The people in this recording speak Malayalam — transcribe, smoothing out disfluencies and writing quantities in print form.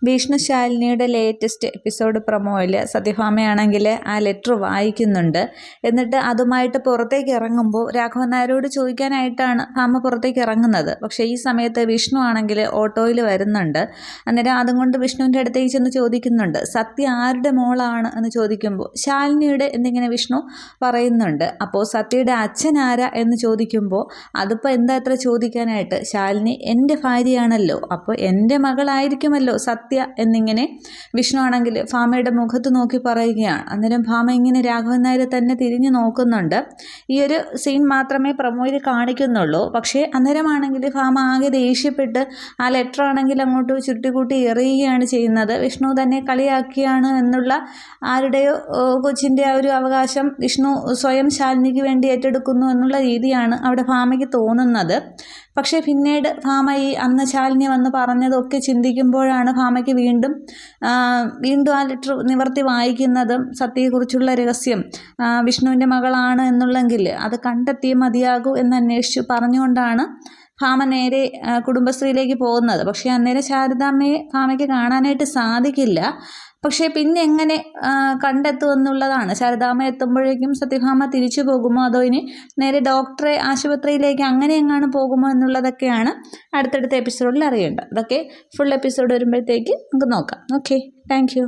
വിഷ്ണു ശാലിനിയുടെ ലേറ്റസ്റ്റ് എപ്പിസോഡ് പ്രൊമോയിൽ സത്യഭാമയാണെങ്കിൽ ആ ലെറ്റർ വായിക്കുന്നുണ്ട്. എന്നിട്ട് അതുമായിട്ട് പുറത്തേക്ക് ഇറങ്ങുമ്പോൾ രാഘവൻ നായരോട് ചോദിക്കാനായിട്ടാണ് ഭാമ പുറത്തേക്ക് ഇറങ്ങുന്നത്. പക്ഷേ ഈ സമയത്ത് വിഷ്ണു ആണെങ്കിൽ ഓട്ടോയിൽ വരുന്നുണ്ട്. അന്നേരം അതും കൊണ്ട് വിഷ്ണുവിൻ്റെ അടുത്തേക്ക് ചെന്ന് ചോദിക്കുന്നുണ്ട്, സത്യ ആരുടെ മോളാണ് എന്ന് ചോദിക്കുമ്പോൾ ശാലിനിയുടെ എന്നിങ്ങനെ വിഷ്ണു പറയുന്നുണ്ട്. അപ്പോൾ സത്യയുടെ അച്ഛൻ ആരാ എന്ന് ചോദിക്കുമ്പോൾ അതിപ്പോൾ എന്താ അത്ര ചോദിക്കാനായിട്ട്, ശാലിനി എൻ്റെ ഭാര്യയാണല്ലോ, അപ്പോൾ എൻ്റെ മകളായിരിക്കുമല്ലോ സത്യ എന്നിങ്ങനെ വിഷ്ണു ആണെങ്കിൽ ഭാമയുടെ മുഖത്ത് നോക്കി പറയുകയാണ്. അന്നേരം ഭാമ ഇങ്ങനെ രാഘവൻ നായരെ തന്നെ തിരിഞ്ഞു നോക്കുന്നുണ്ട്. ഈ ഒരു സീൻ മാത്രമേ പ്രൊമോയിൽ കാണിക്കുന്നുള്ളൂ. പക്ഷേ അന്നേരമാണെങ്കിൽ ഭാമ ആകെ ദേഷ്യപ്പെട്ട് ആ ലെറ്റർ ആണെങ്കിൽ അങ്ങോട്ട് ചുരുട്ടിക്കൂട്ടി എറിയുകയാണ് ചെയ്യുന്നത്. വിഷ്ണു തന്നെ കളിയാക്കിയാണ് എന്നുള്ള ആരുടെയോ കൊച്ചിൻ്റെ ആ ഒരു അവകാശം വിഷ്ണു സ്വയം ശാലിനിക്ക് വേണ്ടി ഏറ്റെടുക്കുന്നു എന്നുള്ള രീതിയാണ് അവിടെ ഭാമയ്ക്ക് തോന്നുന്നത്. പക്ഷേ പിന്നീട് ഭാമ ഈ അന്ന് ശാലിനി വന്ന് പറഞ്ഞതൊക്കെ ചിന്തിക്കുമ്പോഴാണ് ഭാമയ്ക്ക് വീണ്ടും ആ ലെറ്റർ നിവർത്തി വായിക്കുന്നതും സത്യയെക്കുറിച്ചുള്ള രഹസ്യം വിഷ്ണുവിൻ്റെ മകളാണ് എന്നുള്ളെങ്കിൽ അത് കണ്ടെത്തിയേ മതിയാകൂ എന്നന്വേഷിച്ചു പറഞ്ഞുകൊണ്ടാണ് ഭാമ നേരെ കുടുംബശ്രീയിലേക്ക് പോകുന്നത്. പക്ഷേ അന്നേരം ശാരദാമ്മയെ ഭാമയ്ക്ക് കാണാനായിട്ട് സാധിക്കില്ല. പക്ഷേ പിന്നെ എങ്ങനെ കണ്ടെത്തുമെന്നുള്ളതാണ്. ശാരദാമ്മ എത്തുമ്പോഴേക്കും സത്യഭാമ തിരിച്ചു പോകുമോ അതോ ഇനി നേരെ ഡോക്ടറെ ആശുപത്രിയിലേക്ക് അങ്ങനെ എങ്ങാനും പോകുമോ എന്നുള്ളതൊക്കെയാണ് അടുത്തടുത്ത എപ്പിസോഡിൽ അറിയേണ്ടത്. അതൊക്കെ ഫുൾ എപ്പിസോഡ് വരുമ്പോഴത്തേക്ക് നമുക്ക് നോക്കാം. Okay, thank you.